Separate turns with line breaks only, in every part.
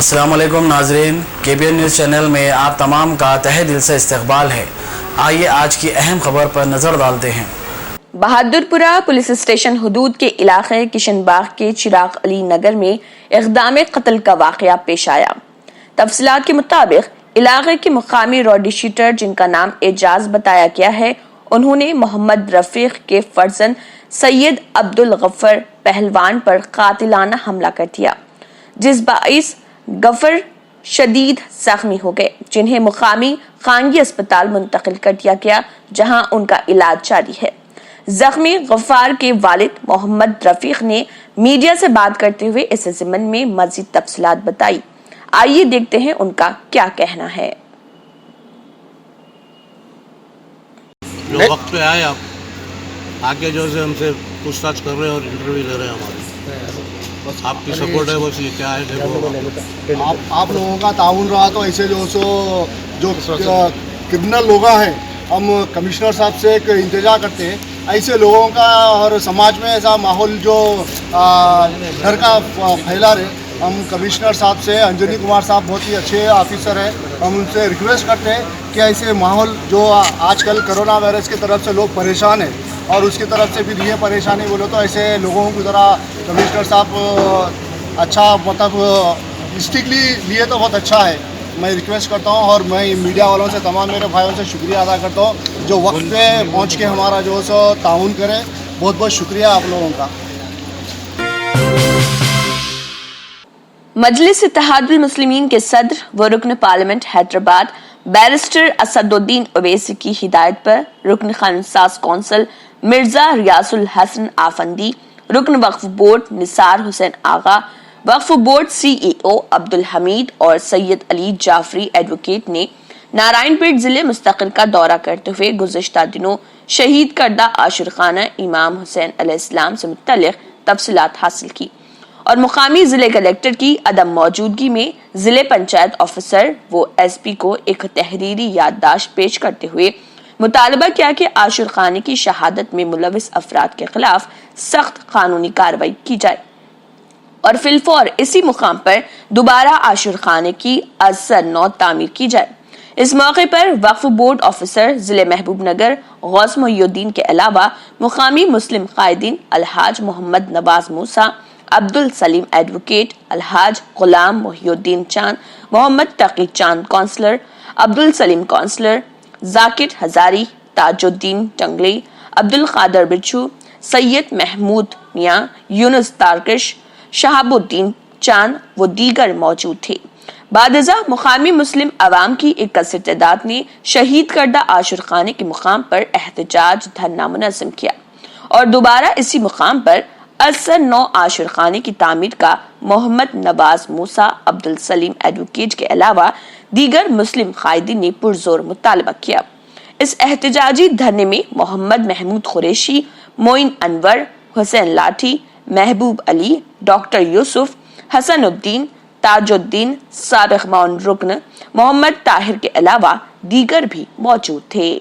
السلام علیکم ناظرین، KBN نیوز چینل میں آپ تمام کا تہہ دل سے استقبال ہے۔ آئیے آج کی اہم خبر پر نظر ڈالتے ہیں۔
بہادر پورہ پولیس اسٹیشن حدود کے علاقے کشن باغ کے چراغ علی نگر میں اقدام قتل کا واقعہ پیش آیا۔ تفصیلات کے مطابق علاقے کے مقامی روڈی شیٹر جن کا نام اعجاز بتایا گیا ہے، انہوں نے محمد رفیق کے فرزند سید عبدالغفر پہلوان پر قاتلانہ حملہ کر دیا، جس باعث غفر شدید زخمی ہو گئے، جنہیں مقامی خانگی اسپتال منتقل کر دیا گیا، جہاں ان کا علاج جاری ہے۔ زخمی غفار کے والد محمد رفیق نے میڈیا سے بات کرتے ہوئے اس ضمن میں مزید تفصیلات بتائی۔ آئیے دیکھتے ہیں ان کا کیا کہنا ہے۔
جو وقت پہ آئے آپ آگے جو ہم سے پوچھ تاچھ کر رہے ہیں اور انٹرویو لے رہے ہیں ہماری، آپ کی سپورٹ ہے، بس یہ کیا ہے
آپ لوگوں کا تعاون رہا تو ایسے جو کرمنل لوگ ہیں، ہم کمشنر صاحب سے ایک انتظار کرتے ہیں ایسے لوگوں کا، اور سماج میں ایسا ماحول جو ڈر کا پھیلا رہے، ہم کمشنر صاحب سے انجنی کمار صاحب بہت ہی اچھے آفیسر ہیں، ہم ان سے ریکویسٹ کرتے ہیں کہ ایسے ماحول جو آج کل کرونا وائرس کی طرف سے لوگ پریشان ہیں اور اس کی طرف سے پھر یہ پریشانی بولو تو ایسے لوگوں کی طرح کمشنر صاحب اچھا مطلب اسٹرکٹلی لیے تو بہت اچھا ہے۔ میں ریکویسٹ کرتا ہوں اور میں میڈیا والوں سے تمام میرے بھائیوں سے شکریہ ادا کرتا ہوں جو وقت پہ پہنچ کے ہمارا جو سو تعاون کرے۔ بہت بہت شکریہ آپ لوگوں کا۔
مجلس اتحاد المسلمین کے صدر و رکن پارلیمنٹ حیدرآباد بیرسٹر اسد الدین اویسی کی ہدایت پر رکن قانون ساز کونسل مرزا ریاض الحسن آفندی، رکن وقف بورڈ نثار حسین آغا، وقف بورڈ CEO عبدالحمید اور سید علی جعفری ایڈوکیٹ نے نارائن پیٹ ضلع مستقل کا دورہ کرتے ہوئے گزشتہ دنوں شہید کردہ عاشور خانہ امام حسین علیہ السلام سے متعلق تفصیلات حاصل کی اور مقامی ضلع کلیکٹر کی عدم موجودگی میں ضلع پنچایت آفیسر و SP کو ایک تحریری یادداشت پیش کرتے ہوئے مطالبہ کیا کہ عاشور خانے کی شہادت میں ملوث افراد کے خلاف سخت قانونی کارروائی کی جائے اور فی الفور اسی مقام پر دوبارہ عاشور خانے کی از سر نو تعمیر کی جائے۔ اس موقع پر وقف بورڈ آفیسر ضلع محبوب نگر غوث محی الدین کے علاوہ مقامی مسلم قائدین الحاج محمد نواز موسیٰ، عبدالسلیم ایڈوکیٹ، الحاج غلام محی الدین چاند، محمد تقی چاند کونسلر، عبدالسلیم کونسلر، ذاکر ہزاری، تاج الدین ٹنگلی، عبدالقادر بچھو، سید محمود میاں، یونس تارکش، شہاب الدین چاند و دیگر موجود تھے۔ بعد ازاں مقامی مسلم عوام کی ایک کثیر تعداد نے شہید کردہ عاشور خانے کے مقام پر احتجاج دھرنا منظم کیا اور دوبارہ اسی مقام پر اثر نو عاشور خانے کی تعمیر کا محمد نواز موسیٰ، عبدالسلیم ایڈوکیٹ کے علاوہ دیگر مسلم قائدین نے پرزور مطالبہ کیا۔ اس احتجاجی دھرنے میں محمد محمود قریشی، معین انور، حسین لاٹھی، محبوب علی، ڈاکٹر یوسف، حسن الدین، تاج الدین، سابق معاون رکن محمد طاہر کے علاوہ دیگر بھی موجود تھے۔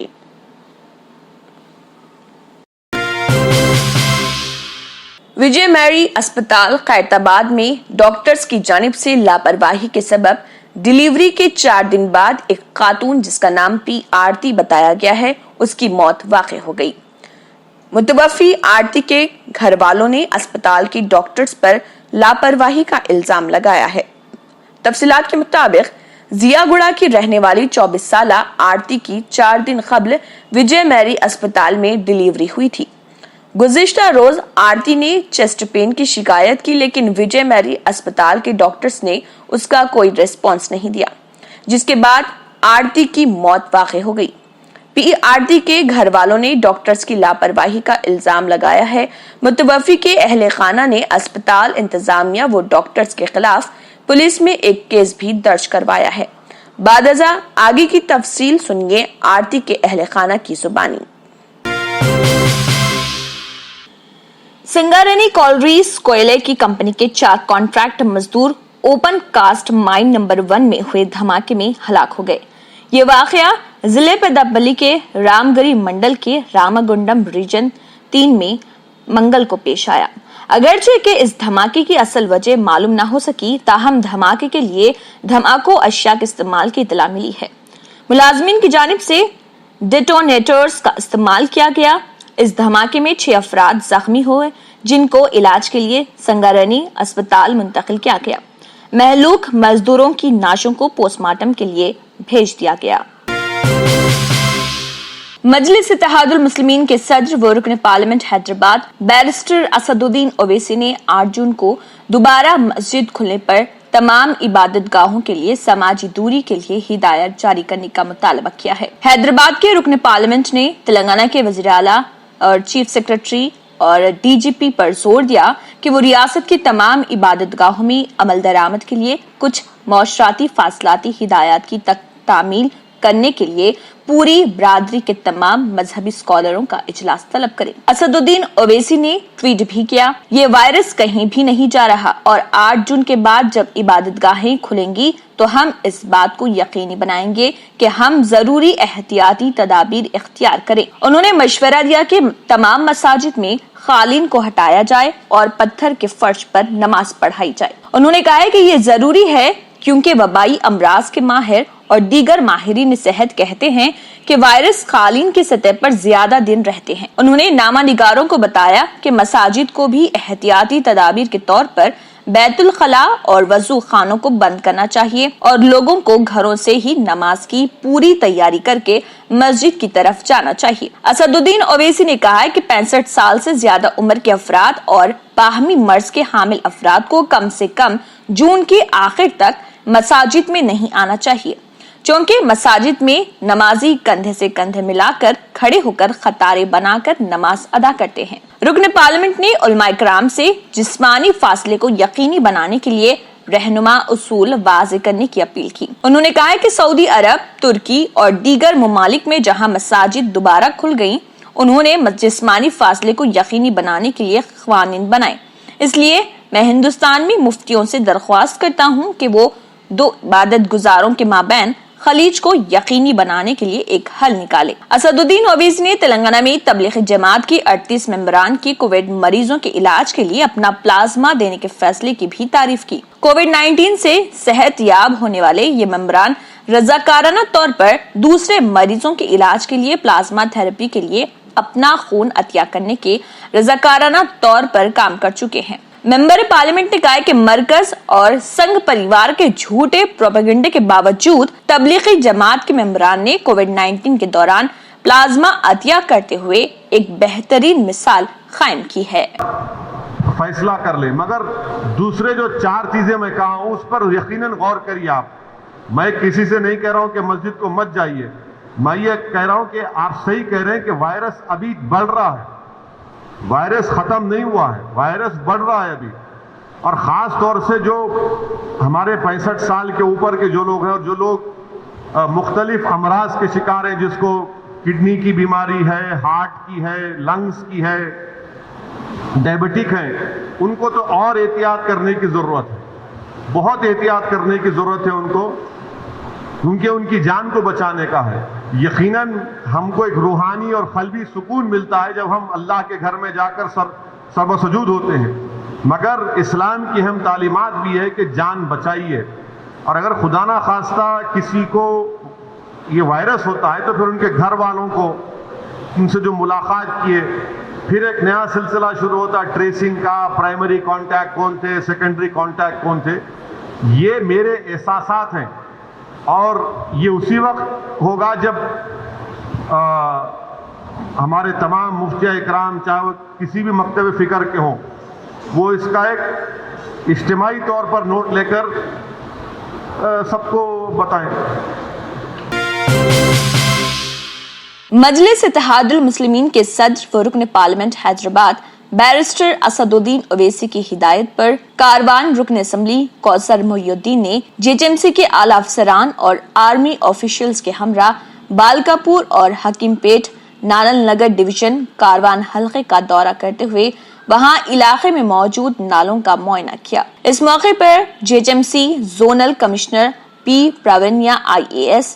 وجے میری اسپتال خیرت آباد میں ڈاکٹرز کی جانب سے لاپرواہی کے سبب ڈیلیوری کے 4 دن بعد ایک خاتون جس کا نام پی آرتی بتایا گیا ہے، اس کی موت واقع ہو گئی۔ متوفی آرتی کے گھر والوں نے اسپتال کی ڈاکٹرز پر لاپرواہی کا الزام لگایا ہے۔ تفصیلات کے مطابق ضیا گڑا کی رہنے والی 24 سالہ آرتی کی 4 دن قبل وجے میری اسپتال میں ڈیلیوری ہوئی تھی۔ گزشتہ روز آرتی نے چیسٹ پین کی شکایت کی، لیکن وجے میری اسپتال کے ڈاکٹرز نے اس کا کوئی ریسپانس نہیں دیا، جس کے بعد آرتی کی موت واقع ہو گئی۔ پی آرتی کے گھر والوں نے ڈاکٹرز کی لاپرواہی کا الزام لگایا ہے۔ متوفی کے اہل خانہ نے اسپتال انتظامیہ و ڈاکٹرز کے خلاف پولیس میں ایک کیس بھی درج کروایا ہے۔ بعد ازاں آگے کی تفصیل سنیے آرتی کے اہل خانہ کی زبانی۔ سنگارینی کالریز کوئلے کی کمپنی کے 4 کانٹریکٹ مزدور اوپن کاسٹ مائن نمبر 1 میں ہوئے دھماکے میں ہلاک ہو گئے۔ یہ واقعہ ضلع پیداپلی کے رام گری منڈل کے راما گنڈم ریجن 3 میں منگل کو پیش آیا۔ اگرچہ کہ اس دھماکے کی اصل وجہ معلوم نہ ہو سکی، تاہم دھماکے کے لیے دھماکوں اشیاء کے استعمال کی اطلاع ملی ہے۔ ملازمین کی جانب سے ڈیٹونیٹرز کا استعمال کیا گیا۔ اس دھماکے میں 6 افراد زخمی ہوئے جن کو علاج کے لیے سنگارینی اسپتال منتقل کیا گیا۔ مہلوک مزدوروں کی نعشوں کو پوسٹ مارٹم کے لیے بھیج دیا گیا۔ مجلس اتحاد المسلمین کے صدر و رکن پارلیمنٹ حیدرآباد بیرسٹر اسدالدین اویسی نے 8 جون کو دوبارہ مسجد کھلنے پر تمام عبادت گاہوں کے لیے سماجی دوری کے لیے ہدایت جاری کرنے کا مطالبہ کیا ہے۔ حیدرآباد کے رکن پارلیمنٹ نے تلنگانہ کے وزیر اعلیٰ اور چیف سیکرٹری اور ڈی جی پی پر زور دیا کہ وہ ریاست کی تمام عبادت گاہوں میں عمل درآمد کے لیے کچھ معاشرتی فاصلاتی ہدایات کی تعمیل کرنے کے لیے پوری برادری کے تمام مذہبی اسکالروں کا اجلاس طلب کرے۔ اسدالدین اویسی نے ٹویٹ بھی کیا، یہ وائرس کہیں بھی نہیں جا رہا اور 8 جون کے بعد جب عبادت گاہیں کھلیں گی تو ہم اس بات کو یقینی بنائیں گے کہ ہم ضروری احتیاطی تدابیر اختیار کریں۔ انہوں نے مشورہ دیا کہ تمام مساجد میں قالین کو ہٹایا جائے اور پتھر کے فرش پر نماز پڑھائی جائے۔ انہوں نے کہا کہ یہ ضروری ہے کیونکہ وبائی امراض کے ماہر اور دیگر ماہرین صحت کہتے ہیں کہ وائرس قالین کی سطح پر زیادہ دن رہتے ہیں۔ انہوں نے نامہ نگاروں کو بتایا کہ مساجد کو بھی احتیاطی تدابیر کے طور پر بیت الخلاء اور وضو خانوں کو بند کرنا چاہیے اور لوگوں کو گھروں سے ہی نماز کی پوری تیاری کر کے مسجد کی طرف جانا چاہیے۔ اسدالدین اویسی نے کہا کہ 65 سال سے زیادہ عمر کے افراد اور باہمی مرض کے حامل افراد کو کم سے کم جون کے آخر تک مساجد میں نہیں آنا چاہیے، چونکہ مساجد میں نمازی کندھے سے کندھے ملا کر کھڑے ہو کر قطاریں بنا کر نماز ادا کرتے ہیں۔ رکن پارلیمنٹ نے علماء کرام سے جسمانی فاصلے کو یقینی بنانے کے لیے رہنما اصول واضح کرنے کی اپیل کی۔ انہوں نے کہا کہ سعودی عرب، ترکی اور دیگر ممالک میں جہاں مساجد دوبارہ کھل گئیں، انہوں نے جسمانی فاصلے کو یقینی بنانے کے لیے قوانین بنائے۔ اس لیے میں ہندوستان میں مفتیوں سے درخواست کرتا ہوں کہ وہ 2 عبادت گزاروں کے مابین خلیج کو یقینی بنانے کے لیے ایک حل نکالے۔ اسدالدین اویسی نے تلنگانہ میں تبلیغی جماعت کی 38 ممبران کی کووڈ مریضوں کے علاج کے لیے اپنا پلازما دینے کے فیصلے کی بھی تعریف کی۔ کووڈ 19 سے صحت یاب ہونے والے یہ ممبران رضاکارانہ طور پر دوسرے مریضوں کے علاج کے لیے پلازما تھراپی کے لیے اپنا خون عطیہ کرنے کے رضاکارانہ طور پر کام کر چکے ہیں۔ ممبر پارلیمنٹ نے کہا کہ مرکز اور سنگھ پریوار کے جھوٹے پروپیگنڈے کے باوجود تبلیغی جماعت کے ممبران نے کووڈ 19 کے دوران پلازما عطیہ کرتے ہوئے ایک بہترین مثال قائم کی ہے۔
فیصلہ کر لیں، مگر دوسرے جو 4 چیزیں میں کہا ہوں اس پر یقیناً غور کریے آپ۔ میں کسی سے نہیں کہہ رہا ہوں کہ مسجد کو مت جائیے، میں یہ کہہ رہا ہوں کہ آپ صحیح کہہ رہے ہیں کہ وائرس ابھی بڑھ رہا ہے، وائرس ختم نہیں ہوا ہے، وائرس بڑھ رہا ہے ابھی، اور خاص طور سے جو ہمارے 65 سال کے اوپر کے جو لوگ ہیں اور جو لوگ مختلف امراض کے شکار ہیں، جس کو کڈنی کی بیماری ہے، ہارٹ کی ہے، لنگز کی ہے، ڈائبٹک ہیں، ان کو تو اور احتیاط کرنے کی ضرورت ہے، بہت احتیاط کرنے کی ضرورت ہے ان کو، کیونکہ ان کی جان کو بچانے کا ہے۔ یقیناً ہم کو ایک روحانی اور قلبی سکون ملتا ہے جب ہم اللہ کے گھر میں جا کر سر بسجود ہوتے ہیں، مگر اسلام کی اہم تعلیمات بھی ہے کہ جان بچائیے، اور اگر خدا نہ خواستہ کسی کو یہ وائرس ہوتا ہے تو پھر ان کے گھر والوں کو ان سے جو ملاقات کیے، پھر ایک نیا سلسلہ شروع ہوتا ٹریسنگ کا، پرائمری کانٹیکٹ کون تھے، سیکنڈری کانٹیکٹ کون تھے۔ یہ میرے احساسات ہیں، اور یہ اسی وقت ہوگا جب ہمارے تمام مفتیاء اکرام، چاہے وہ کسی بھی مکتب فکر کے ہوں، وہ اس کا ایک اجتماعی طور پر نوٹ لے کر سب کو بتائیں۔
مجلس اتحاد المسلمین کے صدر و رکن پارلیمنٹ حیدرآباد بیرسٹر اسدالدین اویسی کی ہدایت پر کاروان رکن اسمبلی کوثر محی الدین نے جی ایچ ایم سی کے اعلی افسران اور آرمی آفیشلز کے ہمراہ بالکاپور اور حکیم پیٹ نالل نگر ڈویژن کاروان حلقے کا دورہ کرتے ہوئے وہاں علاقے میں موجود نالوں کا معائنہ کیا۔ اس موقع پر G H M C zonal commissioner P Pravinya IAS،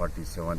47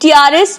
TRS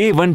A1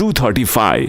235